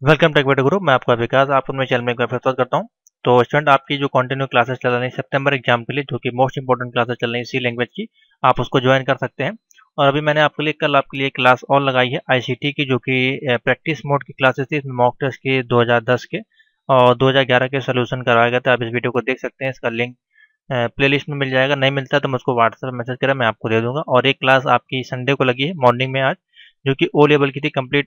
Welcome take video group. मैं आपका विकास, आपको मेरे चैनल में एक बार फिर स्वागत करता हूं। तो स्टूडेंट, आपकी जो कंटिन्यू क्लासेस चल रही है सितंबर एग्जाम के लिए, जो कि मोस्ट इंपोर्टेंट क्लासेस चल रही है सी लैंग्वेज की, आप उसको ज्वाइन कर सकते हैं। और अभी मैंने कल आपके लिए क्लास और लगाई है आईसीटी की, जो कि प्रैक्टिस मोड की क्लासेस थी। इसमें मॉक टेस्ट की 2010 के और 2011 के सोल्यूशन करवाए गए थे। आप इस वीडियो को देख सकते हैं, इसका लिंक प्लेलिस्ट में मिल जाएगा। नहीं मिलता तो मुझको व्हाट्सएप मैसेज करें, मैं आपको दे दूंगा। और एक क्लास आपकी संडे को लगी है मॉर्निंग में आज, जो कि ओ लेवल की थी, कंप्लीट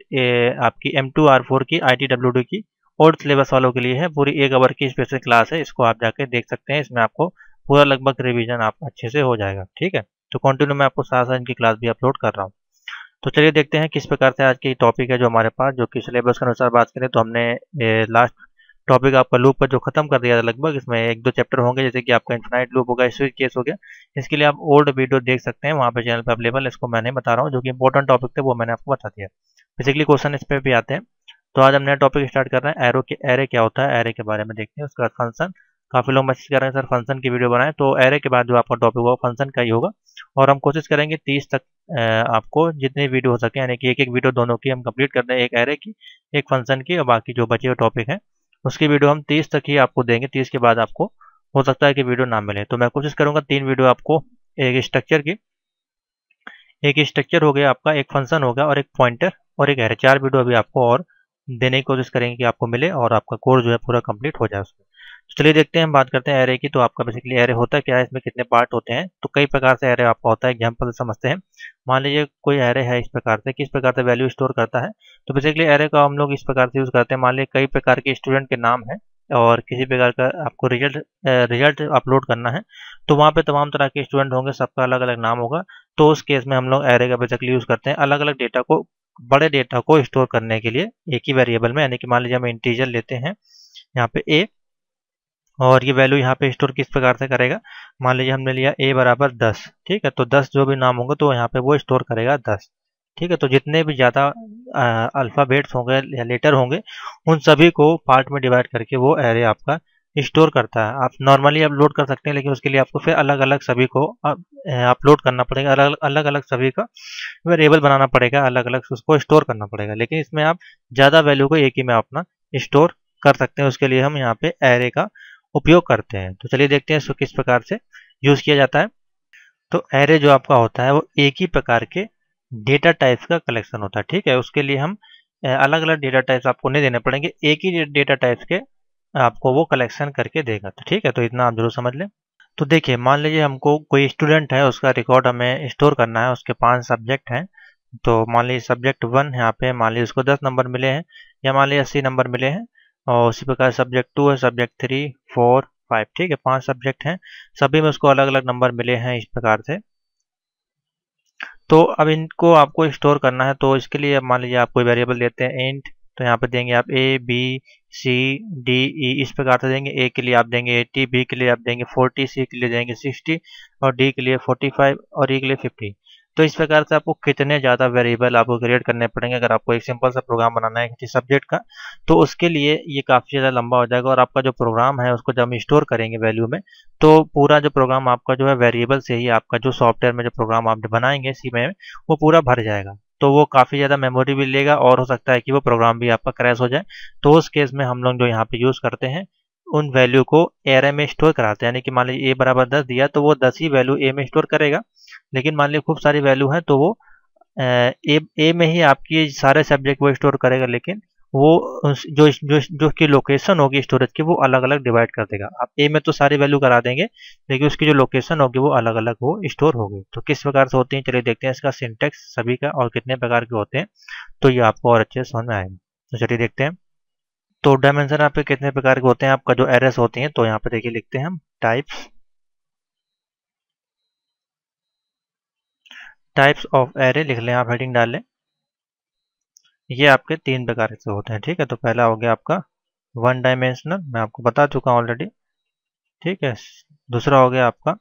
आपकी M2R4 की ITWD की ओल्ड सिलेबस वालों के लिए है। पूरी 1 आवर की स्पेशल क्लास है, इसको आप जाके देख सकते हैं। इसमें आपको पूरा लगभग रिवीजन आप अच्छे से हो जाएगा। ठीक है, तो कंटिन्यू मैं आपको साथ साथ इनकी क्लास भी अपलोड कर रहा हूँ। तो चलिए देखते हैं किस प्रकार से आज की टॉपिक है जो हमारे पास, जो कि सिलेबस के अनुसार बात करें तो हमने लास्ट टॉपिक आपका लूप पर जो खत्म कर दिया था लगभग। इसमें 1-2 चैप्टर होंगे, जैसे कि आपका इन्फिनाइट लूप होगा, स्विच केस हो गया। इसके लिए आप ओल्ड वीडियो देख सकते हैं, वहाँ पे चैनल पे अवेलेबल। इसको मैं नहीं बता रहा हूँ, जो कि इंपॉर्टेंट टॉपिक थे वो मैंने आपको बता दिया। बेसिकली क्वेश्चन इस पे भी आते हैं। तो आज हम नया टॉपिक स्टार्ट कर रहे हैं। एरे क्या होता है, एरे के बारे में देखते हैं। उसके बाद फंक्शन, काफ़ी लोग मैसेज कर रहे हैं सर फंक्शन की वीडियो बनाएं, तो एरे के बाद जो आपका टॉपिक होगा फंक्शन का ही होगा। और हम कोशिश करेंगे 30 तक आपको जितनी वीडियो हो सके, यानी कि एक वीडियो दोनों की हम कंप्लीट कर दें, एक एरे की, एक फंक्शन की, और बाकी जो बचे हुए टॉपिक हैं उसकी वीडियो हम 30 तक ही आपको देंगे। 30 के बाद आपको हो सकता है कि वीडियो ना मिले, तो मैं कोशिश करूंगा 3 वीडियो आपको, एक स्ट्रक्चर की, एक स्ट्रक्चर हो गया आपका, एक फंक्शन हो गया और एक पॉइंटर और एक एरे। 4 वीडियो अभी आपको और देने की कोशिश करेंगे कि आपको मिले और आपका कोर्स जो है पूरा कंप्लीट हो जाए उसमें। तो चलिए देखते हैं, हम बात करते हैं एरे की। तो आपका बेसिकली एरे होता क्या है, इसमें कितने पार्ट होते हैं। तो कई प्रकार से एरे आपका होता है, एग्जाम्पल से समझते हैं। मान लीजिए कोई एरे है इस प्रकार से, किस प्रकार से वैल्यू स्टोर करता है। तो बेसिकली एरे का हम लोग इस प्रकार से यूज करते हैं। मान लीजिए कई प्रकार के स्टूडेंट के नाम है और किसी प्रकार का आपको रिजल्ट अपलोड करना है, तो वहाँ पे तमाम तरह के स्टूडेंट होंगे, सबका अलग अलग नाम होगा। तो उस केस में हम लोग एरे का बेसिकली यूज करते हैं अलग अलग डेटा को, बड़े डेटा को स्टोर करने के लिए एक ही वेरिएबल में। यानी कि मान लीजिए हम इंटीजर लेते हैं यहाँ पे a, और ये वैल्यू यहाँ पे स्टोर किस प्रकार से करेगा। मान लीजिए हमने लिया a बराबर 10, ठीक है, तो 10 जो भी नाम होंगे तो यहाँ पे वो स्टोर करेगा 10। ठीक है, तो जितने भी ज़्यादा अल्फ़ाबेट्स होंगे या लेटर होंगे, उन सभी को पार्ट में डिवाइड करके वो एरे आपका स्टोर करता है। आप नॉर्मली अपलोड कर सकते हैं, लेकिन उसके लिए आपको फिर अलग अलग सभी को अपलोड करना पड़ेगा, अलग अलग सभी का वेरिएबल बनाना पड़ेगा, अलग अलग उसको स्टोर करना पड़ेगा। लेकिन इसमें आप ज़्यादा वैल्यू को एक ही में अपना स्टोर कर सकते हैं। उसके लिए हम यहाँ पे एरे का उपयोग करते हैं। तो चलिए देखते हैं इसको किस प्रकार से यूज़ किया जाता है। तो एरे जो आपका होता है वो एक ही प्रकार के डेटा टाइप्स का कलेक्शन होता है। ठीक है, उसके लिए हम अलग अलग डेटा टाइप्स आपको नहीं देने पड़ेंगे, एक ही डेटा टाइप्स के आपको वो कलेक्शन करके देगा। तो ठीक है, तो इतना आप जरूर समझ लें। तो देखिए, मान लीजिए हमको कोई स्टूडेंट है, उसका रिकॉर्ड हमें स्टोर करना है। उसके 5 सब्जेक्ट हैं। तो मान लीजिए सब्जेक्ट 1 यहाँ पे, मान लीजिए उसको 10 नंबर मिले हैं, या मान लीजिए 80 नंबर मिले हैं। और उसी प्रकार सब्जेक्ट 2 है, सब्जेक्ट 3, 4, 5, ठीक है, 5 सब्जेक्ट हैं, सभी में उसको अलग अलग नंबर मिले हैं इस प्रकार से। तो अब इनको आपको स्टोर करना है, तो इसके लिए मान लीजिए आप कोई वेरिएबल देते हैं इंट, तो यहाँ पे देंगे आप A B C D E, इस प्रकार से देंगे। ए के लिए आप देंगे 80, बी के लिए आप देंगे 40, सी के लिए देंगे 60, और डी के लिए 45, और ई के लिए 50। तो इस प्रकार से आपको कितने ज़्यादा वेरिएबल आपको क्रिएट करने पड़ेंगे अगर आपको एक सिंपल सा प्रोग्राम बनाना है किसी सब्जेक्ट का। तो उसके लिए ये काफ़ी ज़्यादा लंबा हो जाएगा, और आपका जो प्रोग्राम है उसको जब हम स्टोर करेंगे वैल्यू में, तो पूरा जो प्रोग्राम आपका जो है वेरिएबल से ही, आपका जो सॉफ्टवेयर में जो प्रोग्राम आप बनाएंगे सी में, वो पूरा भर जाएगा। तो वो काफ़ी ज़्यादा मेमोरी भी लेगा, और हो सकता है कि वो प्रोग्राम भी आपका क्रैश हो जाए। तो उस केस में हम लोग जो यहाँ पे यूज़ करते हैं, उन वैल्यू को एरे में स्टोर कराते हैं। यानी कि मान लीजिए a बराबर 10 दिया, तो वो 10 ही वैल्यू a में स्टोर करेगा। लेकिन मान लीजिए खूब सारी वैल्यू है, तो वो ए में ही आपकी सारे सब्जेक्ट वो स्टोर करेगा, लेकिन वो जो जो जो की लोकेशन होगी स्टोरेज की, वो अलग अलग डिवाइड कर देगा। आप ए में तो सारी वैल्यू करा देंगे, लेकिन उसकी जो लोकेशन होगी वो अलग अलग वो स्टोर होगी। तो किस प्रकार से होती है, चलिए देखते हैं इसका सिंटेक्स सभी का और कितने प्रकार के होते हैं, तो ये आपको और अच्छे से समझ में आएगा। तो चलिए देखते हैं। तो डायमेंशन आपके कितने प्रकार के होते हैं, आपका जो एरेस होती हैं, तो यहाँ पे देखिए लिखते हैं हम टाइप्स ऑफ एरे लिख लें, आप हेडिंग डाल लें। ये आपके 3 प्रकार से होते हैं। ठीक है, तो पहला हो गया आपका 1 डायमेंशनल, मैं आपको बता चुका हूँ ऑलरेडी। ठीक है, दूसरा हो गया आपका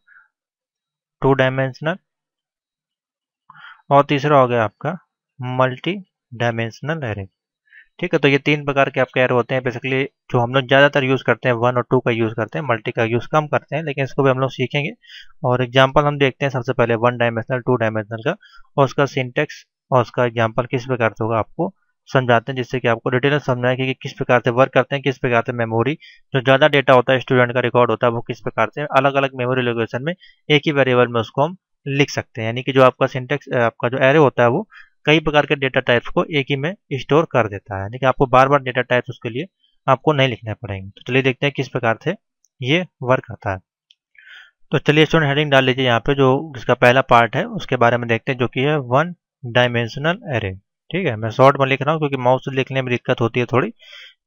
2 डायमेंशनल, और तीसरा हो गया आपका मल्टी डायमेंशनल एरे। ठीक है, तो ये 3 प्रकार के आपके एरे होते हैं। बेसिकली जो हम लोग ज़्यादातर यूज़ करते हैं 1 और 2 का यूज़ करते हैं, मल्टी का यूज़ कम करते हैं, लेकिन इसको भी हम लोग सीखेंगे। और एग्जाम्पल हम देखते हैं सबसे पहले 1 डायमेंशनल 2 डायमेंशनल का, और उसका सिंटेक्स और उसका एग्जाम्पल किस प्रकार से होगा आपको समझाते हैं, जिससे कि आपको डिटेल में समझ आए कि किस प्रकार से वर्क करते हैं, किस प्रकार से मेमोरी जो ज़्यादा डेटा होता है स्टूडेंट का रिकॉर्ड होता है वो किस प्रकार से अलग अलग मेमोरी लोकेशन में एक ही वेरिएबल में उसको हम लिख सकते हैं। यानी कि जो आपका सिंटेक्स आपका जो एरे होता है वो कई प्रकार के डेटा टाइप्स को एक ही में स्टोर कर देता है, यानी कि आपको बार बार डेटा टाइप्स उसके लिए आपको नहीं लिखने पड़ेंगे। तो चलिए देखते हैं किस प्रकार से ये वर्क करता है। तो चलिए स्टूडेंट हेडिंग डाल लीजिए यहाँ पे, जो जिसका पहला पार्ट है उसके बारे में देखते हैं, जो कि है वन डायमेंशनल एरे। ठीक है, मैं शॉर्ट में लिख रहा हूँ क्योंकि माउस से लिखने में दिक्कत होती है थोड़ी,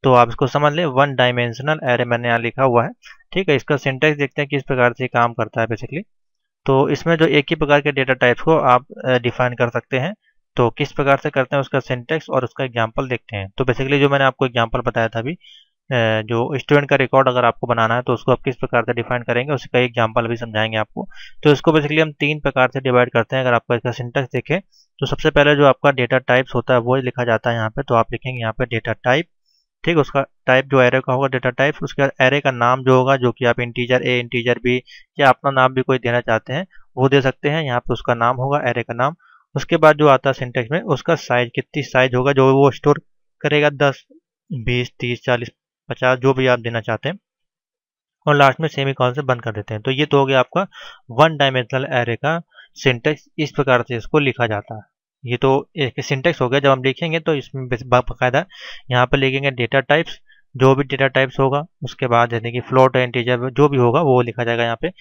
तो आप इसको समझ लें। वन डायमेंशनल एरे मैंने यहाँ लिखा हुआ है। ठीक है, इसका सिंटेक्स देखते हैं किस प्रकार से काम करता है बेसिकली। तो इसमें जो एक ही प्रकार के डेटा टाइप्स को आप डिफाइन कर सकते हैं, तो किस प्रकार से करते हैं उसका सिंटेक्स और उसका एग्जांपल देखते हैं। तो बेसिकली जो मैंने आपको एग्जांपल बताया था अभी, जो स्टूडेंट का रिकॉर्ड अगर आपको बनाना है तो उसको आप किस प्रकार से डिफाइन करेंगे उसका एग्जांपल भी समझाएंगे आपको। तो इसको बेसिकली हम तीन प्रकार से डिवाइड करते हैं। अगर आपका इसका सिंटेक्स देखें तो सबसे पहले जो आपका डेटा टाइप्स होता है वो लिखा जाता है यहाँ पे। तो आप लिखेंगे यहाँ पे डेटा टाइप। ठीक, उसका टाइप जो एरे का होगा डेटा टाइप, उसके बाद एरे का नाम जो होगा, जो कि आप इंटीजर ए, इंटीजर बी या अपना नाम भी कोई देना चाहते हैं वो दे सकते हैं। यहाँ पे उसका नाम होगा, एरे का नाम। उसके बाद जो आता है सिंटेक्स में, उसका साइज, कितनी साइज होगा जो वो स्टोर करेगा, 10, 20, 30, 40, 50 जो भी आप देना चाहते हैं, और लास्ट में सेमीकोलन से बंद कर देते हैं। तो ये तो हो गया आपका वन डायमेंशनल एरे का सिंटेक्स। इस प्रकार से इसको लिखा जाता है। ये तो एक सिंटेक्स हो गया। जब हम लिखेंगे तो इसमें बाकायदा यहाँ पर लिखेंगे डेटा टाइप्स, जो भी डेटा टाइप्स होगा, उसके बाद जैसे कि फ्लोट है, इंटीजर जो भी होगा वो लिखा जाएगा यहाँ पे।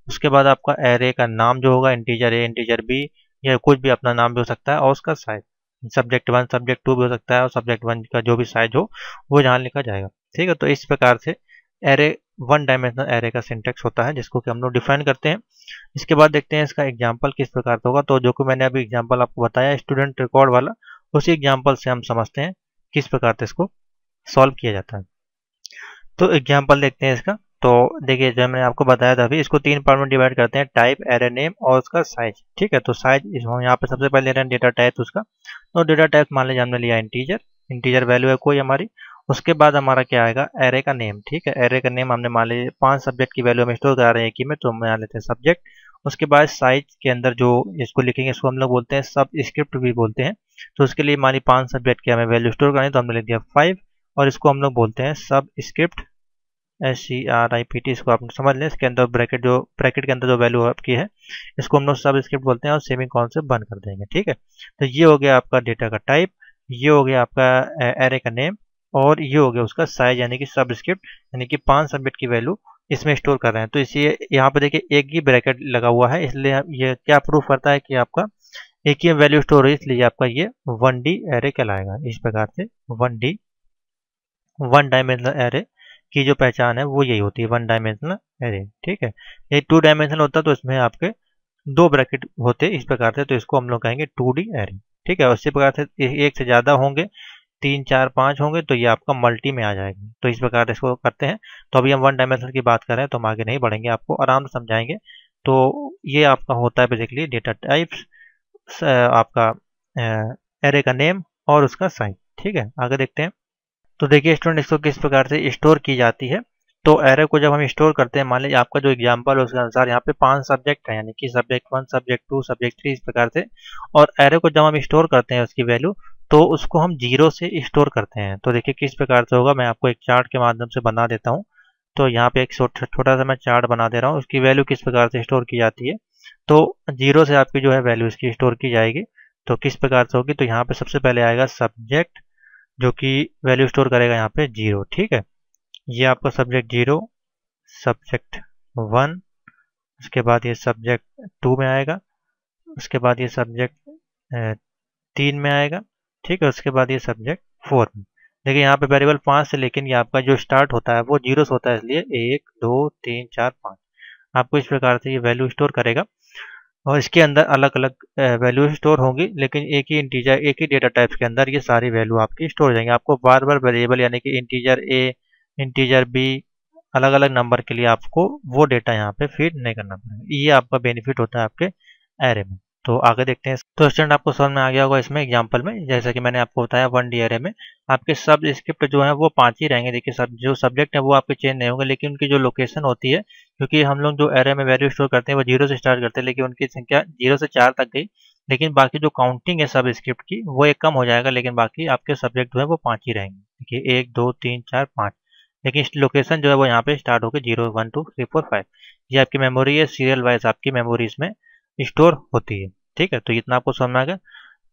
उसके बाद आपका एरे का नाम जो होगा, इंटीजर ए, इंटीजर बी या कुछ भी अपना नाम भी हो सकता है, और उसका साइज सब्जेक्ट 1, सब्जेक्ट 2 भी हो सकता है, और सब्जेक्ट 1 का जो भी साइज हो वो यहाँ लिखा जाएगा। ठीक है, तो इस प्रकार से एरे वन डायमेंशनल एरे का सिंटेक्स होता है, जिसको कि हम लोग डिफाइन करते हैं। इसके बाद देखते हैं इसका एग्जांपल किस प्रकार से होगा। तो जो कि मैंने अभी एग्जांपल आपको बताया स्टूडेंट रिकॉर्ड वाला, उसी एग्जांपल से हम समझते हैं किस प्रकार से इसको सॉल्व किया जाता है। तो एग्जांपल देखते हैं इसका। तो देखिए, जब मैंने आपको बताया था अभी, इसको तीन पार्ट में डिवाइड करते हैं, टाइप, एरे नेम और उसका साइज। ठीक है, तो साइज यहाँ पे सबसे पहले ले रहे हैं डेटा टाइप उसका। तो डेटा टाइप मान लीजिए हमने लिया इंटीजर, इंटीजर वैल्यू है कोई हमारी। उसके बाद हमारा क्या आएगा, एरे का नेम। ठीक है, एरे का नेम हमने मान लीजिए 5 सब्जेक्ट की वैल्यू हम स्टोर करा रहे हैं एक ही में, तो हम यहाँ लेते हैं सब्जेक्ट। उसके बाद साइज के अंदर जो इसको लिखेंगे, इसको हम लोग बोलते हैं सब स्क्रिप्ट भी बोलते हैं। तो उसके लिए हमारी 5 सब्जेक्ट की हमें वैल्यू स्टोर करनी है, तो हमने लिख दिया 5, और इसको हम लोग बोलते हैं सब स्क्रिप्ट, SCRIPT। इसको आप समझ लें। इसके अंदर ब्रैकेट के अंदर जो वैल्यू आपकी है, इसको हम लोग सब स्क्रिप्ट बोलते हैं, और सेमीकोलन से बंद कर देंगे। ठीक है, तो ये हो गया आपका डेटा का टाइप, ये हो गया आपका एरे का नेम, और ये हो गया उसका साइज, यानी कि सब स्क्रिप्ट, यानी कि 5 सब्जेक्ट की वैल्यू इसमें स्टोर कर रहे हैं। तो इसलिए यहाँ पे देखिए एक ही ब्रैकेट लगा हुआ है, इसलिए ये क्या प्रूफ करता है कि आपका एक ही वैल्यू स्टोर है, इसलिए आपका ये 1D एरे कहलाएगा। इस प्रकार से 1D, वन डायमेंशनल एरे की जो पहचान है वो यही होती है, वन डायमेंशनल एरे। ठीक है, ये 2 डायमेंशनल होता है तो इसमें आपके 2 ब्रैकेट होते हैं इस प्रकार से, तो इसको हम लोग कहेंगे 2D एरे। ठीक है, उसी प्रकार से एक से ज़्यादा होंगे, 3, 4, 5 होंगे तो ये आपका मल्टी में आ जाएगा। तो इस प्रकार से इसको करते हैं। तो अभी हम वन डायमेंशनल की बात कर रहे हैं तो हम आगे नहीं बढ़ेंगे, आपको आराम से समझाएंगे। तो ये आपका होता है बेसिकली डेटा टाइप्स, आपका एरे का नेम और उसका साइज। ठीक है, आगे देखते हैं। तो देखिए स्टूडेंट, इसको किस प्रकार से स्टोर की जाती है। तो एरे को जब हम स्टोर करते हैं, मान लीजिए आपका जो एग्जांपल है उसके अनुसार यहाँ पे 5 सब्जेक्ट है, यानी कि सब्जेक्ट 1, सब्जेक्ट 2, सब्जेक्ट 3 इस प्रकार से। और एरे को जब हम स्टोर करते हैं उसकी वैल्यू, तो उसको हम 0 से स्टोर करते हैं। तो देखिए किस प्रकार से होगा, मैं आपको एक चार्ट के माध्यम से बना देता हूँ। तो यहाँ पे एक छोटा सा मैं चार्ट बना दे रहा हूँ, उसकी वैल्यू किस प्रकार से स्टोर की जाती है। तो 0 से आपकी जो है वैल्यू इसकी स्टोर की जाएगी। तो किस प्रकार से होगी, तो यहाँ पे सबसे पहले आएगा सब्जेक्ट, जो कि वैल्यू स्टोर करेगा यहाँ पे 0। ठीक है, ये आपका सब्जेक्ट 0, सब्जेक्ट 1, उसके बाद ये सब्जेक्ट 2 में आएगा, उसके बाद ये सब्जेक्ट 3 में आएगा। ठीक है, उसके बाद ये सब्जेक्ट 4 में। देखिए यहाँ पे वेरिएबल 5 से, लेकिन ये आपका जो स्टार्ट होता है वो 0 से होता है, इसलिए 1, 2, 3, 4, 5 आपको इस प्रकार से ये वैल्यू स्टोर करेगा। और इसके अंदर अलग अलग वैल्यू स्टोर होंगी, लेकिन एक ही इंटीजर, एक ही डेटा टाइप्स के अंदर ये सारी वैल्यू आपकी स्टोर हो जाएंगे। आपको बार बार वेरिएबल, यानी कि इंटीजर ए, इंटीजर बी, अलग अलग नंबर के लिए आपको वो डेटा यहाँ पे फीड नहीं करना पड़ेगा। ये आपका बेनिफिट होता है आपके एरे में। तो आगे देखते हैं। तो स्टूडेंट, आपको समझ में आ गया होगा इसमें एग्जांपल में, जैसा कि मैंने आपको बताया 1D एरे में आपके सब स्क्रिप्ट जो है वो 5 ही रहेंगे। देखिए सब जो सब्जेक्ट है वो आपके चेंज नहीं होंगे, लेकिन उनकी जो लोकेशन होती है, क्योंकि हम लोग जो एरे में वैल्यू स्टोर करते हैं वो 0 से स्टार्ट करते हैं, लेकिन उनकी संख्या 0 से 4 तक गई, लेकिन बाकी जो काउंटिंग है सब स्क्रिप्ट की वो एक कम हो जाएगा, लेकिन बाकी आपके सब्जेक्ट जो है वो 5 ही रहेंगे। देखिए 1 2 3 4 5, लेकिन लोकेशन जो है वो यहाँ पे स्टार्ट होकर 0 1 2 3 4 5, ये आपकी मेमोरी है, सीरियल वाइज आपकी मेमोरी इसमें स्टोर होती है। ठीक है, तो इतना आपको समझ में आ गया।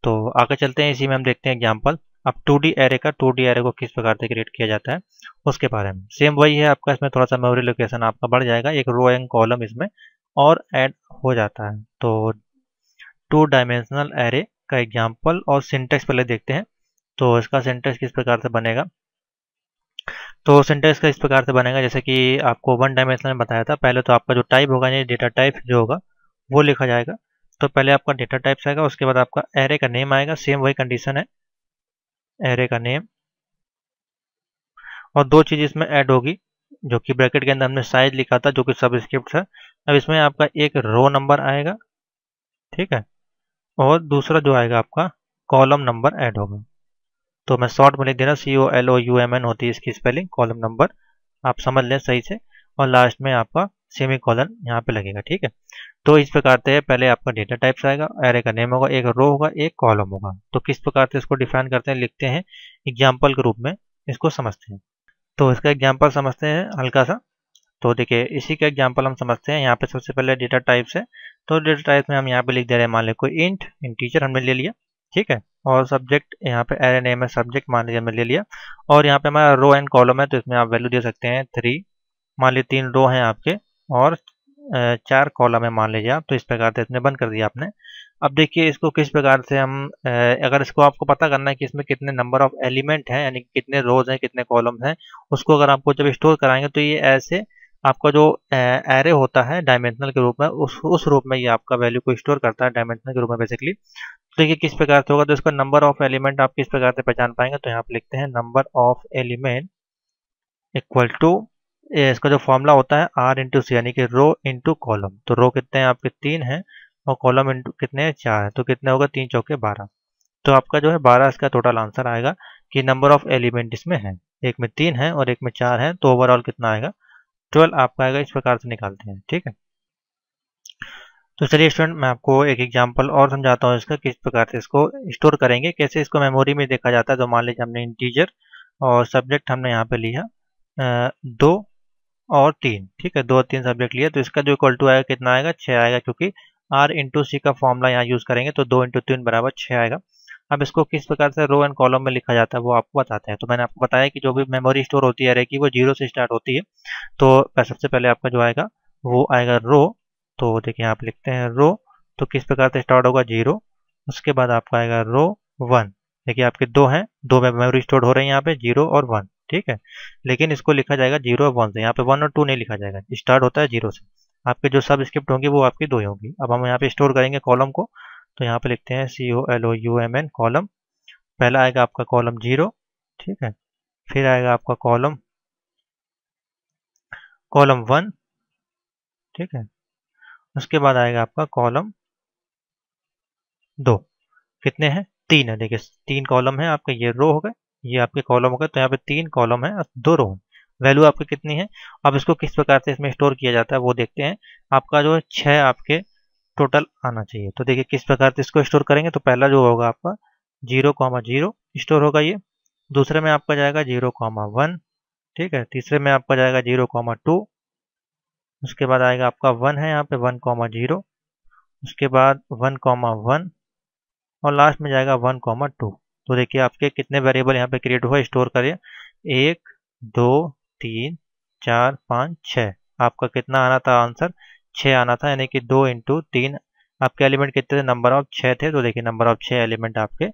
तो आगे चलते हैं, इसी में हम देखते हैं एग्जाम्पल। अब 2D एरे का 2D एरे को किस प्रकार से क्रिएट किया जाता है उसके बारे में। सेम वही है आपका, इसमें थोड़ा सा मेमोरी लोकेशन आपका बढ़ जाएगा, एक रो एंड कॉलम इसमें और ऐड हो जाता है। तो 2 डायमेंशनल एरे का एग्जाम्पल और सिंटेक्स पहले देखते हैं। तो इसका सिंटेक्स किस प्रकार से बनेगा, तो सिंटेक्स का इस प्रकार से बनेगा जैसे कि आपको 1 डायमेंशनल में बताया था। पहले तो आपका जो टाइप होगा यानी डेटा टाइप जो होगा वो लिखा जाएगा। तो पहले आपका डेटा टाइप्स आएगा, उसके बाद आपका एरे का नेम आएगा, सेम वही कंडीशन है, एरे का नेम। और दो चीज़ इसमें ऐड होगी, जो कि ब्रैकेट के अंदर हमने साइज लिखा था जो कि सब स्क्रिप्ट है। अब इसमें आपका एक रो नंबर आएगा, ठीक है, और दूसरा जो आएगा आपका कॉलम नंबर ऐड होगा। तो मैं शॉर्ट में लिख दे रहा हूँ, COLOUMN होती है इसकी स्पेलिंग, कॉलम नंबर आप समझ लें सही से। और लास्ट में आपका सेमी कॉलन यहाँ पे लगेगा। ठीक है, तो इस प्रकार से पहले आपका डेटा टाइप्स आएगा, एरे का नेम होगा, एक रो होगा, एक कॉलम होगा। तो किस प्रकार से इसको डिफाइन करते हैं, लिखते हैं एग्जाम्पल के रूप में, इसको समझते हैं। तो इसका एग्जाम्पल समझते हैं हल्का सा। तो देखिए इसी का एग्जाम्पल हम समझते हैं। यहाँ पे सबसे पहले डेटा टाइप्स है, तो डेटा टाइप में हम यहाँ पे लिख दे रहे हैं, मान लीजिए कोई इंटीजर हमने ले लिया, ठीक है। और सब्जेक्ट यहाँ पे एरे नेम है, सब्जेक्ट मान लीजिए हमने ले लिया। और यहाँ पे हमारा रो एंड कॉलम है, तो इसमें आप वैल्यू दे सकते हैं 3। मान लीजिए 3 रो हैं आपके और 4 कॉलम है मान लीजिए आप। तो इस प्रकार से इसमें बंद कर दिया आपने। अब देखिए इसको किस प्रकार से हम अगर इसको आपको पता करना है कि इसमें कितने नंबर ऑफ एलिमेंट हैं, यानी कितने रोज हैं कितने कॉलम्स हैं, उसको अगर आपको जब स्टोर कराएंगे तो ये ऐसे आपका जो एरे होता है डायमेंशनल के रूप में, उस रूप में ये आपका वैल्यू को स्टोर करता है डायमेंशनल के रूप में बेसिकली। तो देखिए किस प्रकार से होगा, तो इसका नंबर ऑफ एलिमेंट आप किस प्रकार से पहचान पाएंगे, तो यहाँ पे लिखते हैं number of element equal to, इसका जो फॉर्मूला होता है R इंटू सी, यानी कि रो इंटू कॉलम। तो रो कितने हैं आपके 3 हैं और कॉलम इंटू कितने हैं 4 है, तो कितने होगा 3 चौके 12। तो आपका जो है 12 इसका टोटल आंसर आएगा कि नंबर ऑफ एलिमेंट इसमें है, एक में 3 है और एक में 4 है, तो ओवरऑल कितना आएगा 12 आपका आएगा। इस प्रकार से निकालते हैं। ठीक है, तो चलिए स्टूडेंट मैं आपको एक एग्जांपल और समझाता हूँ इसका, किस प्रकार से इसको स्टोर करेंगे, कैसे इसको मेमोरी में देखा जाता है। तो मान लीजिए हमने इंटीजर और सब्जेक्ट हमने यहाँ पे लिया 2 और 3, ठीक है, 2 और 3 सब्जेक्ट लिया। तो इसका जो इक्वल टू आएगा कितना आएगा 6 आएगा, क्योंकि R इंटू सी का फॉर्मूला यहाँ यूज करेंगे, तो 2 इंटू 3 बराबर 6 आएगा। अब इसको किस प्रकार से रो एंड कॉलम में लिखा जाता है वो आपको बताते हैं। तो मैंने आपको बताया कि जो भी मेमोरी स्टोर होती है एरे की वो 0 से स्टार्ट होती है। तो सबसे पहले आपका जो आएगा वो आएगा रो। तो देखिए आप लिखते हैं रो, तो किस प्रकार से स्टार्ट होगा 0, उसके बाद आपका आएगा रो 1। देखिए आपके 2 हैं, 2 मेमोरी स्टोर हो रहे हैं यहाँ पे 0 और 1, ठीक है। लेकिन इसको लिखा जाएगा 0 और 1 से, यहाँ पे 1 और 2 नहीं लिखा जाएगा, स्टार्ट होता है 0 से। आपके जो सब स्क्रिप्ट होंगी वो आपकी 2 ही होंगी। अब हम यहाँ पे स्टोर करेंगे कॉलम को, तो यहाँ पे लिखते हैं COLOUMN कॉलम। पहला आएगा आपका कॉलम 0, ठीक है, फिर आएगा आपका कॉलम 1, ठीक है, उसके बाद आएगा आपका कॉलम 2। कितने हैं 3 है, देखिए 3 कॉलम है आपके, ये रो हो गए, ये आपके कॉलम हो गए। तो यहाँ पे 3 कॉलम है और 2 रो है। वैल्यू आपकी कितनी है, अब इसको किस प्रकार से इसमें स्टोर किया जाता है वो देखते हैं। आपका जो है 6 आपके टोटल आना चाहिए। तो देखिए किस प्रकार से इसको स्टोर करेंगे। तो पहला जो होगा आपका 0,0 स्टोर होगा ये, दूसरे में आपका जाएगा 0,1, ठीक है, तीसरे में आपका जाएगा 0,2, उसके बाद आएगा आपका 1 है यहाँ पे 1,0, उसके बाद 1,1 और लास्ट में जाएगा 1,2। तो देखिए आपके कितने वेरिएबल यहाँ पे क्रिएट हुआ, स्टोर करिए 1 2 3 4 5 6। आपका कितना आना था आंसर 6 आना था, यानी कि 2 इंटू 3 आपके एलिमेंट कितने थे, नंबर ऑफ 6 थे। तो देखिए नंबर ऑफ 6 एलिमेंट आपके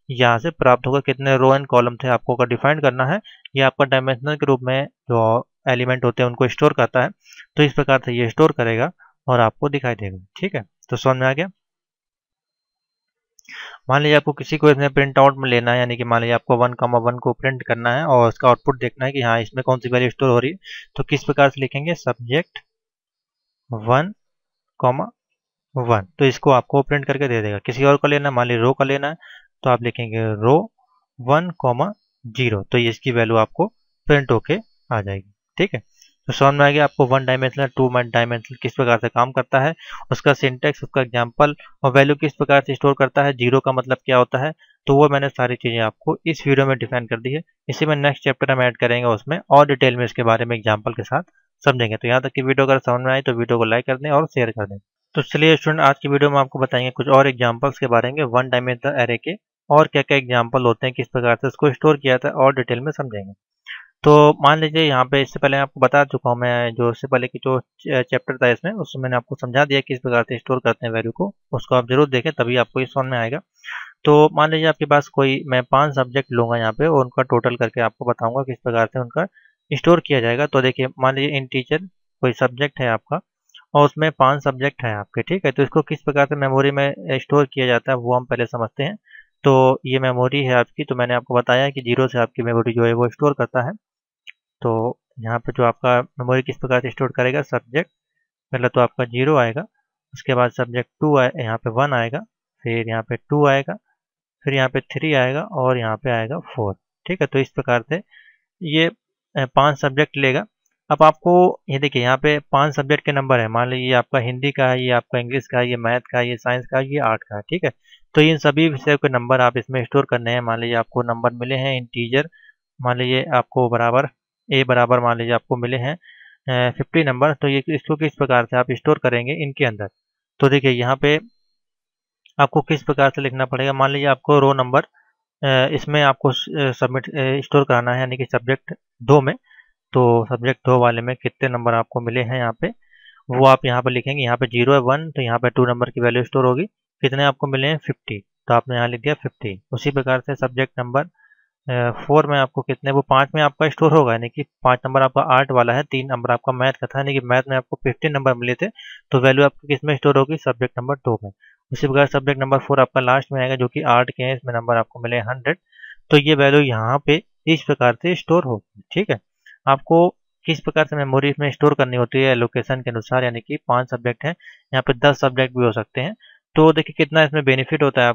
यहाँ से प्राप्त होगा। कितने रो एंड कॉलम थे आपको अगर डिफाइन करना है, ये आपका डायमेंशनल के रूप में जो एलिमेंट होते हैं उनको स्टोर करता है। तो इस प्रकार से ये स्टोर करेगा और आपको दिखाई देगा। ठीक है, तो समझ में आ गया। मान लीजिए आपको किसी को इसमें प्रिंट आउट में लेना है, यानी कि मान लीजिए आपको 1,1 को प्रिंट करना है और उसका आउटपुट देखना है कि हाँ इसमें कौन सी वैल्यू स्टोर हो रही है। तो किस प्रकार से लिखेंगे, सब्जेक्ट 1,1, तो इसको आपको प्रिंट करके दे देगा। किसी और का लेना है, मान लीजिए रो का लेना है, तो आप लिखेंगे रो 1,0, तो ये इसकी वैल्यू आपको प्रिंट होके आ जाएगी। ठीक है, तो समझ में आ गया आपको वन डायमेंशनल टू डायमेंशनल किस प्रकार से काम करता है, उसका सिंटेक्स, उसका एग्जाम्पल और वैल्यू किस प्रकार से स्टोर करता है, जीरो का मतलब क्या होता है। तो वो मैंने सारी चीज़ें आपको इस वीडियो में डिफाइन कर दी है। इसी में नेक्स्ट चैप्टर हम ऐड करेंगे, उसमें और डिटेल में इसके बारे में एग्जाम्पल के साथ समझेंगे। तो यहाँ तक की वीडियो अगर समझ में आई तो वीडियो को लाइक कर दें और शेयर कर दें। तो चलिए स्टूडेंट, आज की वीडियो में आपको बताएंगे कुछ और एग्जाम्पल्स के बारे में वन डायमेंशनल एरे के, और क्या क्या एग्जाम्पल होते हैं, किस प्रकार से उसको स्टोर किया था और डिटेल में समझेंगे। तो मान लीजिए यहाँ पे इससे पहले आपको बता चुका हूँ मैं, जो इससे पहले की जो चैप्टर था इसमें, उसमें मैंने आपको समझा दिया किस प्रकार से स्टोर करते हैं वैल्यू को। उसको आप जरूर देखें, तभी आपको ये समझ में आएगा। तो मान लीजिए आपके पास कोई, मैं 5 सब्जेक्ट लूँगा यहाँ पे और उनका टोटल करके आपको बताऊँगा किस प्रकार से उनका स्टोर किया जाएगा। तो देखिए, मान लीजिए इन टीचर कोई सब्जेक्ट है आपका और उसमें 5 सब्जेक्ट है आपके, ठीक है। तो इसको किस प्रकार से मेमोरी में स्टोर किया जाता है वो हम पहले समझते हैं। तो ये मेमोरी है आपकी, तो मैंने आपको बताया कि जीरो से आपकी मेमोरी जो है वो स्टोर करता है। तो यहाँ पे जो आपका मेमोरी किस प्रकार से स्टोर करेगा, सब्जेक्ट पहले तो आपका जीरो आएगा, उसके बाद सब्जेक्ट टू आए, यहाँ पे वन आएगा, फिर यहाँ पे टू आएगा, फिर यहाँ पे थ्री आएगा और यहाँ पे आएगा फोर। ठीक है, तो इस प्रकार से ये 5 सब्जेक्ट लेगा। अब आपको ये देखिए, यहाँ पे 5 सब्जेक्ट के नंबर है। मान लीजिए ये आपका हिंदी का है, ये आपका इंग्लिश का है, ये मैथ का है, ये साइंस का है, ये आर्ट का है, ठीक है। तो इन सभी विषयों के नंबर आप इसमें स्टोर करने हैं। मान लीजिए आपको नंबर मिले हैं इंटीजर, मान लीजिए आपको बराबर ए बराबर, मान लीजिए आपको मिले हैं 50 नंबर। तो ये इसको किस प्रकार से आप स्टोर करेंगे इनके अंदर। तो देखिए यहाँ पे आपको किस प्रकार से लिखना पड़ेगा। मान लीजिए आपको रो नंबर इसमें आपको सबमिट स्टोर कराना है, यानी कि सब्जेक्ट दो में। तो सब्जेक्ट दो वाले में कितने नंबर आपको मिले हैं यहाँ पे, वो आप यहाँ पे लिखेंगे। यहाँ पे जीरो है, वन, तो यहाँ पे टू नंबर की वैल्यू स्टोर होगी। कितने आपको मिले हैं, 50, तो आपने यहाँ लिख दिया 50। उसी प्रकार से सब्जेक्ट नंबर 4 में आपको कितने, वो 5 में आपका स्टोर होगा, यानी कि 5 नंबर आपका आर्ट वाला है, 3 नंबर आपका मैथ का था, यानी कि मैथ में आपको 15 नंबर मिले थे। तो वैल्यू आपकी किस में स्टोर होगी, सब्जेक्ट नंबर 2 में। उसी प्रकार सब्जेक्ट नंबर 4 आपका लास्ट में आएगा, जो कि आर्ट के हैं, इसमें नंबर आपको मिले 100। तो ये वैल्यू यहाँ पे इस प्रकार से स्टोर होगी, ठीक है। आपको किस प्रकार से मेमोरी में स्टोर करनी होती है, लोकेशन के अनुसार, यानी कि 5 सब्जेक्ट हैं, यहाँ पे 10 सब्जेक्ट भी हो सकते हैं। तो देखिए कितना इसमें बेनिफिट होता है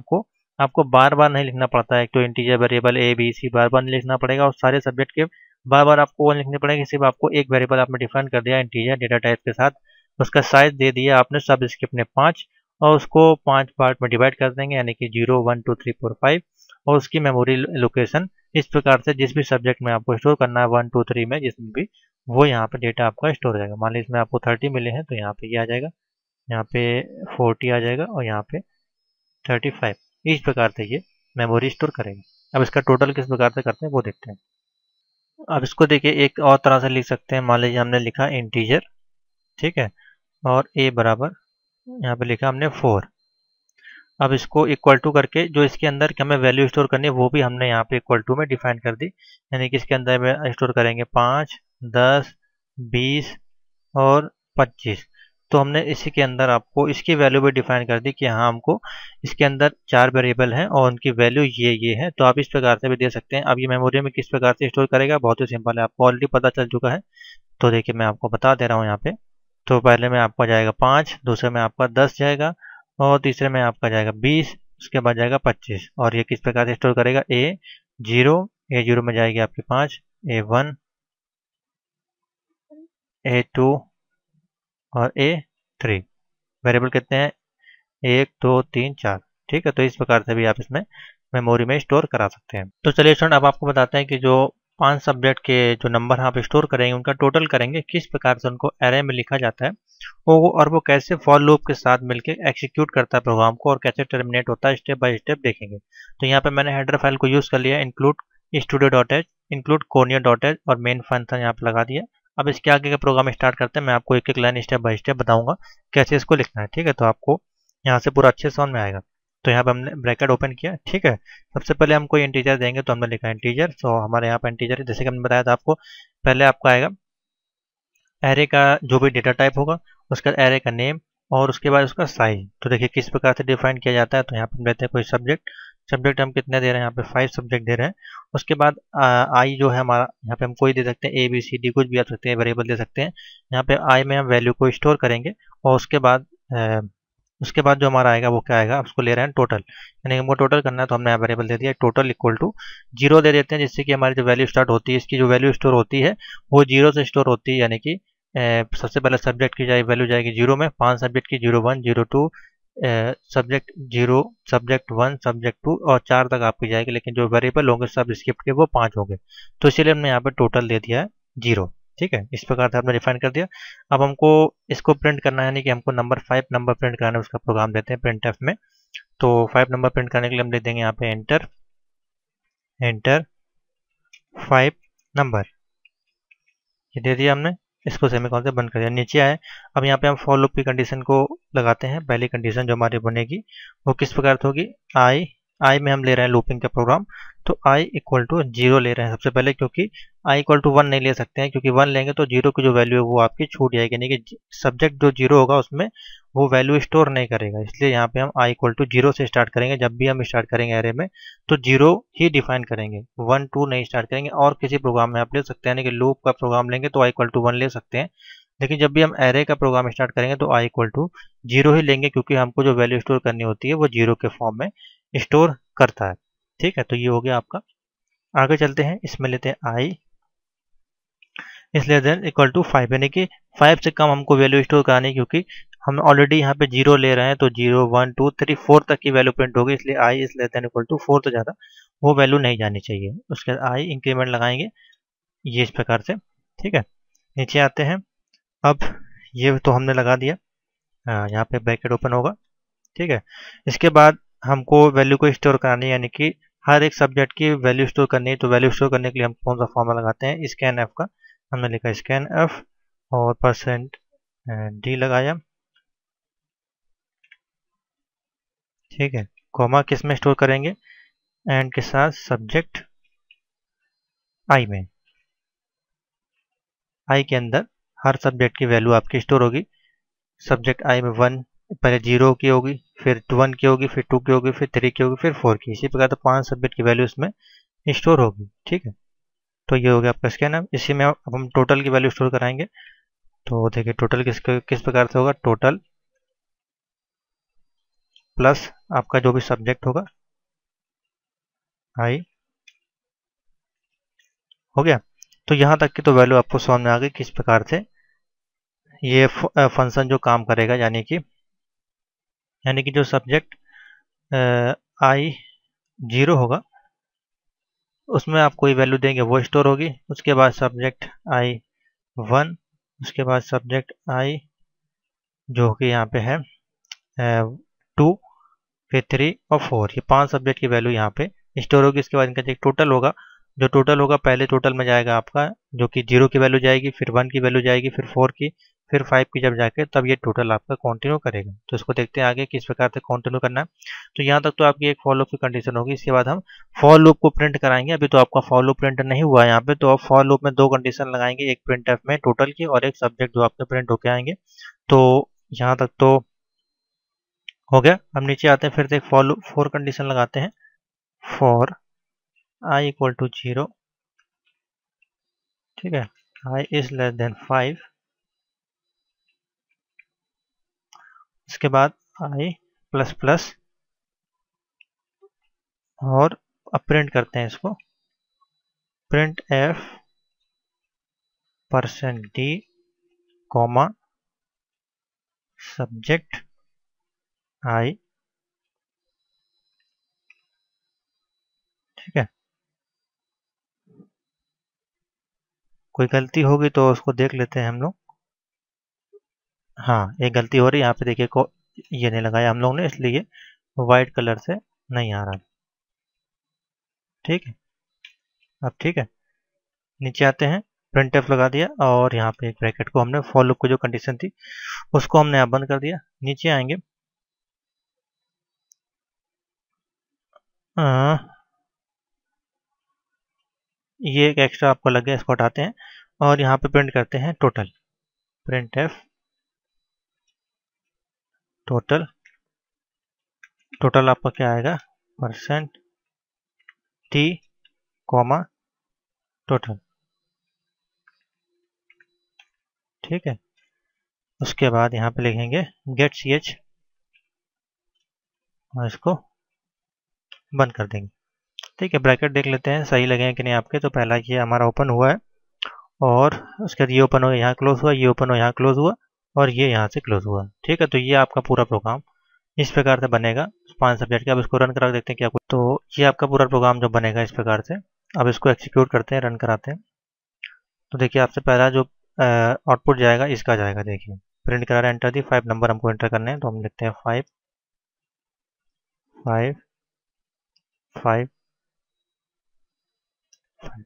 आपको बार बार नहीं लिखना पड़ता है। एक तो integer variable A B C बार बार नहीं लिखना पड़ेगा, और सारे सब्जेक्ट के बार बार आपको वो लिखने पड़ेगा। सिर्फ आपको एक वेरिएबल आपने डिफाइन कर दिया इंटीजर डेटा टाइप के साथ, उसका साइज दे दिया आपने, सब इसके अपने 5, और उसको 5 पार्ट में डिवाइड कर देंगे, यानी कि 0 1 2 3 4 5, और उसकी मेमोरी लोकेशन इस प्रकार से जिस भी सब्जेक्ट में आपको स्टोर करना है 1 2 3 में, जिसमें भी, वो यहाँ पे डेटा आपका स्टोर हो जाएगा। मान लीजिए इसमें आपको 30 मिले हैं, तो यहाँ पे ये आ जाएगा, यहाँ पे 40 आ जाएगा, और यहाँ पे 35। इस प्रकार से ये मेमोरी स्टोर करेगी। अब इसका टोटल किस प्रकार से करते हैं वो देखते हैं। अब इसको देखिए एक और तरह से लिख सकते हैं। मान लीजिए हमने लिखा इंटीजर, ठीक है, और a बराबर यहाँ पे लिखा हमने 4। अब इसको इक्वल टू करके जो इसके अंदर हमें वैल्यू स्टोर करनी है वो भी हमने यहाँ पे इक्वल टू में डिफाइन कर दी, यानी कि इसके अंदर में स्टोर करेंगे 5 10 20 और 25। तो हमने इसी के अंदर आपको इसकी वैल्यू भी डिफाइन कर दी कि हाँ, हमको इसके अंदर 4 वेरिएबल हैं और उनकी वैल्यू ये है। तो आप इस प्रकार से भी दे सकते हैं। अब ये मेमोरी में किस प्रकार से स्टोर करेगा, बहुत ही सिंपल है, आपको ऑलरेडी पता चल चुका है। तो देखिए मैं आपको बता दे रहा हूँ यहाँ पे। तो पहले में आपका जाएगा 5, दूसरे में आपका 10 जाएगा, और तीसरे में आपका जाएगा 20, उसके बाद जाएगा 25। और ये किस प्रकार से स्टोर करेगा, A0 में जाएगी आपकी 5, A1, A2 और A3। वेरिएबल कितने हैं, 1 2 3 4, ठीक है। तो इस प्रकार से भी आप इसमें मेमोरी में स्टोर करा सकते हैं। तो चलिए स्टूडेंट, अब आपको बताते हैं कि जो 5 सब्जेक्ट के जो नंबर आप स्टोर करेंगे उनका टोटल करेंगे, किस प्रकार से उनको एरे में लिखा जाता है और वो कैसे फॉर लूप के साथ मिलकर एक्सिक्यूट करता है प्रोग्राम को, और कैसे टर्मिनेट होता है, स्टेप बाय स्टेप देखेंगे। तो यहाँ पे मैंने हेडर फाइल को यूज़ कर लिया, इंक्लूड studio.h, इंक्लूड cornea.h, और मेन फंक्शन यहाँ पे लगा दिया। अब इसके आगे का प्रोग्राम स्टार्ट करते हैं। मैं आपको एक एक लाइन स्टेप बाय स्टेप बताऊंगा कैसे इसको लिखना है, ठीक है। तो आपको यहाँ से पूरा अच्छे समझ में आएगा। तो यहाँ पे हमने ब्रैकेट ओपन किया, ठीक है। सबसे पहले हम कोई इंटीजर देंगे, तो हमने लिखा इंटीजर। तो हमारे यहाँ पे इंटीजर, जैसे कि हमने बताया था आपको, पहले आपका आएगा एरे का जो भी डेटा टाइप होगा, उसका एरे का नेम, और उसके बाद उसका साइज। तो देखिए किस प्रकार से डिफाइन किया जाता है। तो यहाँ पे हम लेते हैं कोई सब्जेक्ट हम कितने दे रहे हैं, यहाँ पे 5 सब्जेक्ट दे रहे हैं। उसके बाद आई जो है हमारा, यहाँ पे हम कोई दे सकते हैं, ABCD कुछ भी आ सकते हैं, वेरिएबल दे सकते हैं। यहाँ पे आई में हम वैल्यू को स्टोर करेंगे, और उसके बाद उसके बाद जो हमारा आएगा वो क्या आएगा, उसको ले रहे हैं टोटल, यानी हमको टोटल करना है, तो हमने यहाँ वेरिएबल दे दिया टोटल इक्वल टू 0 दे देते हैं, जिससे कि हमारी जो वैल्यू स्टार्ट होती है, इसकी जो वैल्यू स्टोर होती है वो 0 से स्टोर होती है, यानी कि सबसे पहले सब्जेक्ट की वैल्यू जाएगी 0 में, 5 सब्जेक्ट की 01 02 सब्जेक्ट 0 सब्जेक्ट 1 सब्जेक्ट 2 और 4 तक आपकी जाएगी, लेकिन जो वेरिएबल होंगे सब स्किप के वो 5 होंगे, तो इसलिए हमने यहाँ पे टोटल दे दिया है 0। ठीक है, इस प्रकार से हमने डिफाइन कर दिया। अब हमको इसको प्रिंट करना है, यानी कि हमको नंबर 5 नंबर प्रिंट कराना है, उसका प्रोग्राम देते हैं प्रिंट एफ में। तो 5 नंबर प्रिंट करने के लिए हम दे देंगे यहाँ पे एंटर एंटर 5 नंबर, ये दे दिया हमने, इसको सेमीकोलन से बंद कर दिया, नीचे आए। अब यहाँ पे हम फॉर लूप की कंडीशन को लगाते हैं। पहली कंडीशन जो हमारी बनेगी वो किस प्रकार से होगी, आई में हम ले रहे हैं लूपिंग का प्रोग्राम, तो आई इक्वल टू 0 ले रहे हैं सबसे पहले, क्योंकि आई इक्वल टू 1 नहीं ले सकते हैं, क्योंकि 1 लेंगे तो 0 की जो वैल्यू है वो आपकी छूट जाएगी, यानी कि सब्जेक्ट जो 0 होगा उसमें वो वैल्यू स्टोर नहीं करेगा, इसलिए यहाँ पे हम आई इक्वल टू 0 से स्टार्ट करेंगे। जब भी हम स्टार्ट करेंगे एरे में तो 0 ही डिफाइन करेंगे, 1 2 नहीं स्टार्ट करेंगे। और किसी प्रोग्राम में आप ले सकते हैं, यानी कि लूप का प्रोग्राम लेंगे तो आई इक्वल टू 1 ले सकते हैं, लेकिन जब भी हम एरे का प्रोग्राम स्टार्ट करेंगे तो आई इक्वल टू 0 ही लेंगे, क्योंकि हमको जो वैल्यू स्टोर करनी होती है वो 0 के फॉर्म में स्टोर करता है। ठीक है, तो ये हो गया आपका। आगे चलते हैं, इसमें लेते हैं I is less than equal to 5, यानी कि 5 से कम हमको वैल्यू स्टोर करानी है, क्योंकि हम ऑलरेडी यहाँ पे 0 ले रहे हैं, तो 0 1 2 3 4 तक की वैल्यू प्रिंट होगी, इसलिए I is less than equal to 4 तो ज़्यादा वो वैल्यू नहीं जानी चाहिए। उसके बाद आई इंक्रीमेंट लगाएंगे ये इस प्रकार से। ठीक है, नीचे आते हैं। अब ये तो हमने लगा दिया, यहाँ पे ब्रैकेट ओपन होगा। ठीक है, इसके बाद हमको वैल्यू को स्टोर करानी है, यानी कि हर एक सब्जेक्ट की वैल्यू स्टोर करनी है। तो वैल्यू स्टोर करने के लिए हम कौन सा फॉर्मूला लगाते हैं, स्कैन एफ का। हमने लिखा स्कैन एफ और परसेंट डी लगाया। ठीक है, कॉमा किस में स्टोर करेंगे, एंड के साथ सब्जेक्ट आई में, आई के अंदर हर सब्जेक्ट की वैल्यू आपकी स्टोर होगी। सब्जेक्ट आई में 1 पहले 0 की होगी, फिर 1 की होगी, फिर 2 की होगी, फिर 3 की होगी, फिर 4 की, इसी प्रकार तो 5 सब्जेक्ट की वैल्यू इसमें स्टोर होगी। ठीक है, तो ये हो गया आपका स्कैन एफ। इसी में अब हम टोटल की वैल्यू स्टोर कराएंगे। तो देखिए टोटल किस प्रकार से होगा, टोटल प्लस आपका जो भी सब्जेक्ट होगा आई, हो गया। तो यहाँ तक की तो वैल्यू आपको समझ में आ गई किस प्रकार से ये फंक्शन जो काम करेगा, यानी कि जो सब्जेक्ट आई 0 होगा उसमें आप कोई वैल्यू देंगे वो स्टोर होगी। उसके बाद सब्जेक्ट आई 1, उसके बाद सब्जेक्ट आई जो कि यहाँ पे है 2, फिर 3 और 4, ये 5 सब्जेक्ट की वैल्यू यहाँ पे स्टोर होगी। इसके बाद इनका जो टोटल होगा, जो टोटल होगा पहले टोटल में जाएगा आपका, जो कि 0 की वैल्यू जाएगी, फिर 1 की वैल्यू जाएगी, फिर 4 की, फिर 5 की, जब जाके तब ये टोटल आपका कंटिन्यू करेगा। तो इसको देखते हैं आगे किस प्रकार से कंटिन्यू करना है। तो यहाँ तक तो आपकी एक फॉर लूप की कंडीशन होगी। इसके बाद हम फॉर लूप को प्रिंट कराएंगे। अभी तो आपका फॉर लूप प्रिंट नहीं हुआ है यहाँ पे, तो आप फॉर लूप में 2 कंडीशन लगाएंगे, एक प्रिंट एफ में टोटल की और एक सब्जेक्ट जो आपके प्रिंट होके आएंगे। तो यहाँ तक तो हो गया। अब नीचे आते हैं, फिर से एक फॉर कंडीशन लगाते हैं, फॉर आई इक्वल टू 0। ठीक है, आई इज लेस देन 5। इसके बाद आई प्लस प्लस, और अब प्रिंट करते हैं इसको, print F percent D comma subject I. ठीक है, कोई गलती होगी तो उसको देख लेते हैं हम लोग। हाँ, एक गलती हो रही है यहाँ पे, देखिए को ये नहीं लगाया हम लोग ने, इसलिए वाइट कलर से नहीं आ रहा। ठीक है, अब ठीक है, नीचे आते हैं, प्रिंट एफ लगा दिया और यहाँ पे एक ब्रैकेट को हमने फॉर लूप की जो कंडीशन थी उसको हमने यहाँ बंद कर दिया। नीचे आएंगे, ये एक एक्स्ट्रा आपको लग गया, इसको हटाते हैं और यहाँ पे प्रिंट करते हैं total, print F total. Total आपका क्या आएगा, परसेंट टी कॉमा टोटल। ठीक है, उसके बाद यहाँ पे लिखेंगे गेट सी एच और इसको बंद कर देंगे। ठीक है, ब्रैकेट देख लेते हैं सही लगे हैं कि नहीं आपके। तो पहला ये हमारा ओपन हुआ है और उसके बाद ये ओपन हो यहाँ क्लोज हुआ, ये ओपन हो यहाँ क्लोज हुआ और ये यहाँ से क्लोज हुआ। ठीक है, तो ये आपका पूरा प्रोग्राम इस प्रकार से बनेगा 5 सब्जेक्ट के। अब इसको रन करा देखते हैं क्या कुछ। तो ये आपका पूरा प्रोग्राम जो बनेगा इस प्रकार से। अब इसको एक्सिक्यूट करते हैं, रन कराते हैं। तो देखिए आपसे पहला जो आउटपुट जाएगा इसका जाएगा। देखिए प्रिंट करा रहा है, एंटर दी 5 नंबर हमको एंटर करने हैं। तो हम लिखते हैं 5 5 5 5।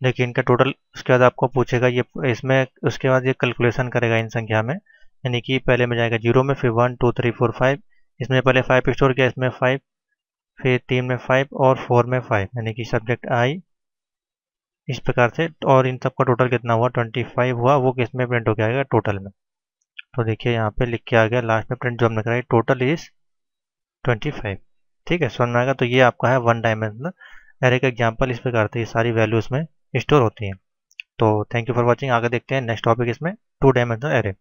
देखिए इनका टोटल उसके बाद आपको पूछेगा ये इसमें, उसके बाद ये कैलकुलेशन करेगा इन संख्या में। यानी कि पहले में जाएगा 0 में, फिर 1 2 3 4 5। इसमें पहले 5 स्टोर किया, इसमें 5, फिर 3 में 5 और 4 में 5, यानी कि सब्जेक्ट आई इस प्रकार से। और इन सबका टोटल कितना हुआ 25 हुआ, वो किस में प्रिंट होकर आएगा टोटल में। तो देखिए यहाँ पे लिख के आ गया लास्ट में प्रिंट जो हमने कराई, टोटल इज 25। ठीक है, समझ में आएगा। तो ये आपका है 1 डायमेंशनल एरे का एग्जाम्पल। इस प्रकार से ये सारी वैल्यूज में स्टोर होती हैं। तो थैंक यू फॉर वॉचिंग। आगे देखते हैं नेक्स्ट टॉपिक इसमें 2 डायमेंशनल एरे।